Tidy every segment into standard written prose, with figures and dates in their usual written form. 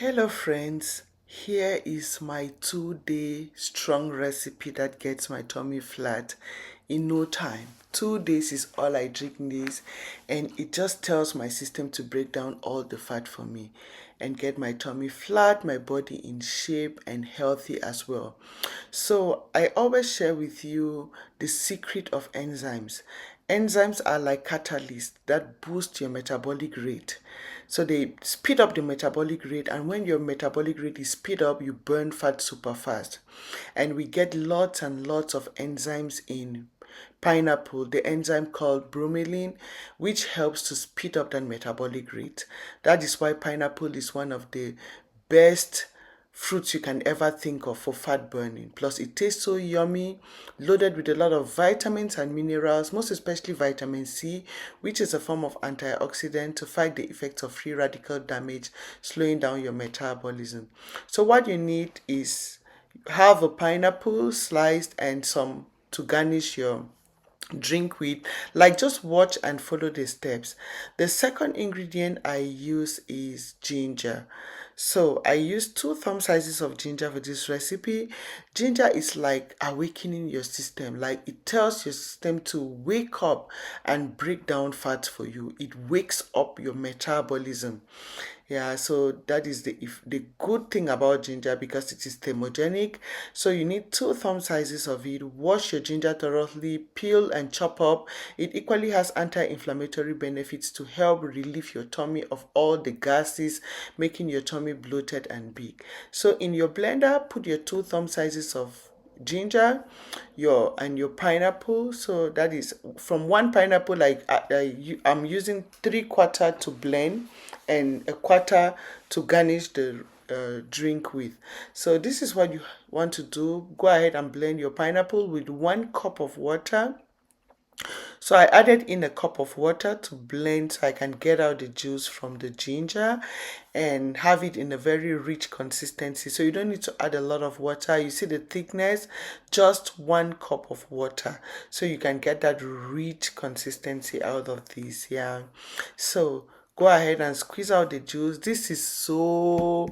Hello friends, here is my 2-day strong recipe that gets my tummy flat in no time. 2 days is all I drink this, and it just tells my system to break down all the fat for me and get my tummy flat, my body in shape and healthy as well. So I always share with you the secret of enzymes. Enzymes are like catalysts that boost your metabolic rate. So they speed up the metabolic rate, and when your metabolic rate is speed up, you burn fat super fast. And we get lots and lots of enzymes in pineapple, the enzyme called bromelain, which helps to speed up that metabolic rate. That is why pineapple is one of the best fruits you can ever think of for fat burning. Plus, it tastes so yummy, loaded with a lot of vitamins and minerals, most especially vitamin C, which is a form of antioxidant to fight the effects of free radical damage, slowing down your metabolism. So, what you need is have a pineapple sliced and some to garnish your drink with. Like, just watch and follow the steps. The second ingredient I use is ginger. So I use 2 thumb sizes of ginger for this recipe. Ginger is like awakening your system. Like, it tells your system to wake up and break down fat for you. It wakes up your metabolism. Yeah, so that is the good thing about ginger, because it is thermogenic. So you need 2 thumb sizes of it. Wash your ginger thoroughly, peel and chop up. It equally has anti-inflammatory benefits to help relieve your tummy of all the gases, making your tummy bloated and big. So in your blender, put your 2 thumb sizes of ginger, your pineapple. So that is from one pineapple, like I'm using 3/4 to blend and a quarter to garnish the drink with. So this is what you want to do. Go ahead and blend your pineapple with 1 cup of water. So I added in a cup of water to blend so I can get out the juice from the ginger and have it in a very rich consistency. So you don't need to add a lot of water. You see the thickness, just 1 cup of water. So you can get that rich consistency out of this. Yeah. So go ahead and squeeze out the juice. This is so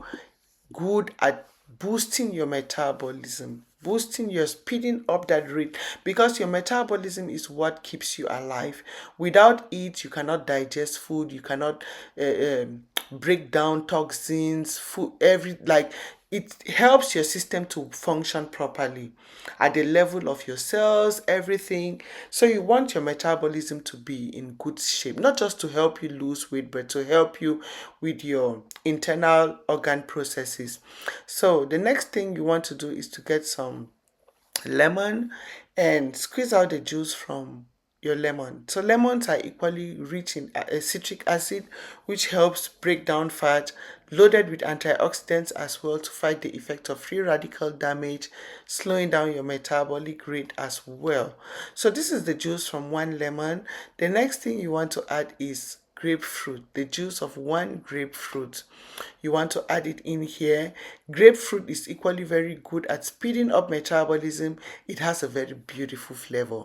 good at boosting your metabolism, boosting your speeding up that rate, because your metabolism is what keeps you alive. Without it, you cannot digest food, you cannot break down toxins, food, every like it helps your system to function properly at the level of your cells, everything. So you want your metabolism to be in good shape, not just to help you lose weight, but to help you with your internal organ processes. So the next thing you want to do is to get some lemon and squeeze out the juice from your lemon. So lemons are equally rich in citric acid, which helps break down fat, loaded with antioxidants as well to fight the effect of free radical damage, slowing down your metabolic rate as well. So this is the juice from one lemon. The next thing you want to add is grapefruit, the juice of one grapefruit. You want to add it in here. Grapefruit is equally very good at speeding up metabolism. It has a very beautiful flavor.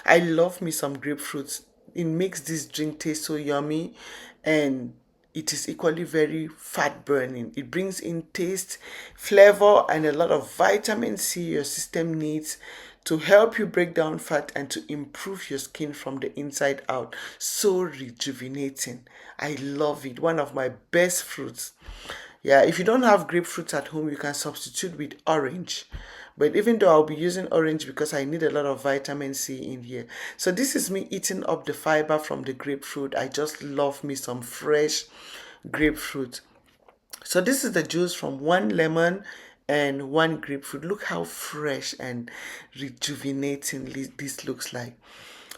I love me some grapefruits. It makes this drink taste so yummy, and it is equally very fat burning. It brings in taste, flavor, and a lot of vitamin C your system needs to help you break down fat and to improve your skin from the inside out. So rejuvenating. I love it. One of my best fruits. Yeah, if you don't have grapefruits at home, you can substitute with orange. But even though I'll be using orange because I need a lot of vitamin C in here. So this is me eating up the fiber from the grapefruit. I just love me some fresh grapefruit. So this is the juice from one lemon and one grapefruit. Look how fresh and rejuvenating this looks like.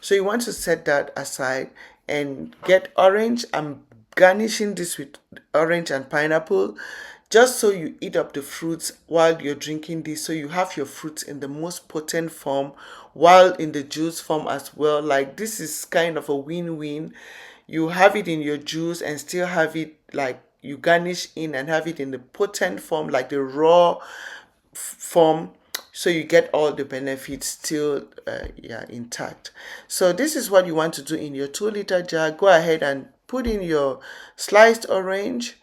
So you want to set that aside and get orange. I'm garnishing this with orange and pineapple, just so you eat up the fruits while you're drinking this. So you have your fruits in the most potent form while in the juice form as well. Like, this is kind of a win-win. You have it in your juice and still have it, like, you garnish in and have it in the potent form, like the raw form, so you get all the benefits still intact. So this is what you want to do in your 2-liter jar. Go ahead and put in your sliced orange,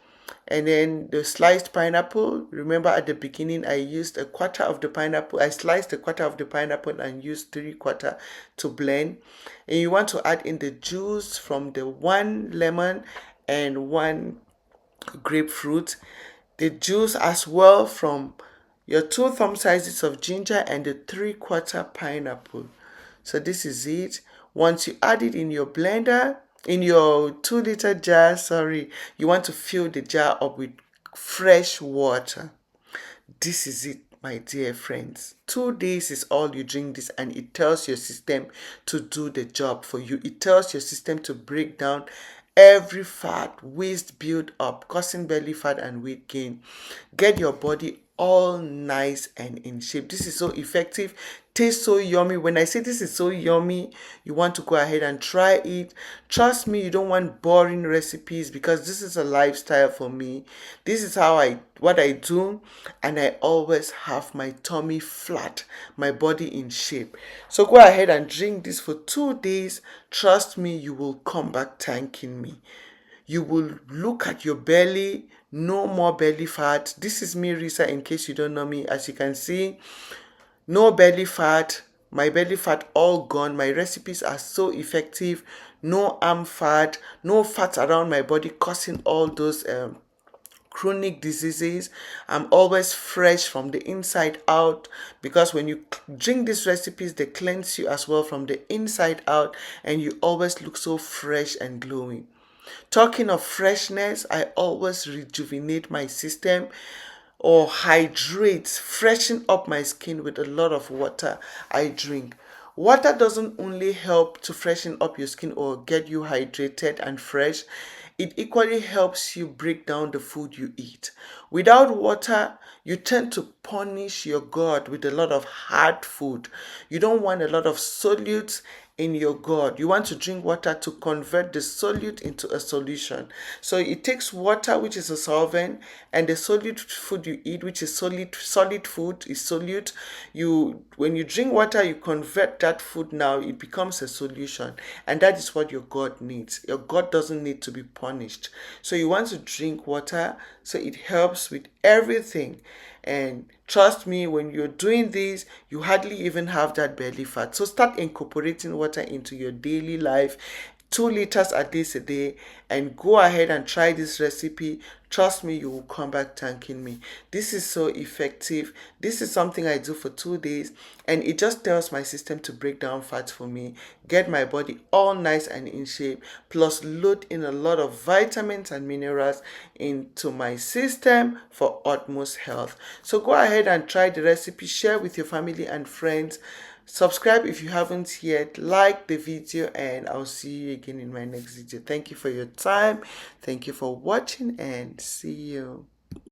And then the sliced pineapple, remember at the beginning I used a quarter of the pineapple. I sliced a quarter of the pineapple and used 3/4 to blend. And you want to add in the juice from the one lemon and one grapefruit, the juice as well from your 2 thumb sizes of ginger and the 3/4 pineapple. So this is it. Once you add it in your blender, in your 2 liter jar, you want to fill the jar up with fresh water. This is it, my dear friends. 2 days is all you drink this, and it tells your system to do the job for you. It tells your system to break down every fat, waste build up, causing belly fat and weight gain. Get your body all nice and in shape. This is so effective, tastes so yummy. When I say this is so yummy, you want to go ahead and try it. Trust me, you don't want boring recipes, because this is a lifestyle for me. This is what I do, and I always have my tummy flat, my body in shape. So go ahead and drink this for 2 days. Trust me, you will come back thanking me. You will look at your belly, no more belly fat. This is me, Risa, in case you don't know me. As you can see, no belly fat. My belly fat all gone. My recipes are so effective. No arm fat, no fat around my body causing all those chronic diseases. I'm always fresh from the inside out, because when you drink these recipes, they cleanse you as well from the inside out, and you always look so fresh and glowing. Talking of freshness, I always rejuvenate my system or hydrate, freshen up my skin with a lot of water I drink. Water doesn't only help to freshen up your skin or get you hydrated and fresh, it equally helps you break down the food you eat. Without water, you tend to punish your gut with a lot of hard food. You don't want a lot of solutes in your gut. You want to drink water to convert the solute into a solution. So it takes water, which is a solvent, and the solute food you eat, which is solid food, is solute. When you drink water, you convert that food, now it becomes a solution, and that is what your gut needs. Your gut doesn't need to be punished. So you want to drink water, so it helps with everything. And trust me, when you're doing this, you hardly even have that belly fat. So start incorporating water into your daily life. 2 liters at least a day, and go ahead and try this recipe. Trust me, you will come back thanking me. This is so effective. This is something I do for 2 days, and it just tells my system to break down fat for me, get my body all nice and in shape, plus load in a lot of vitamins and minerals into my system for utmost health. So go ahead and try the recipe, share with your family and friends. Subscribe if you haven't yet, like the video, and I'll see you again in my next video. Thank you for your time. Thank you for watching, and see you.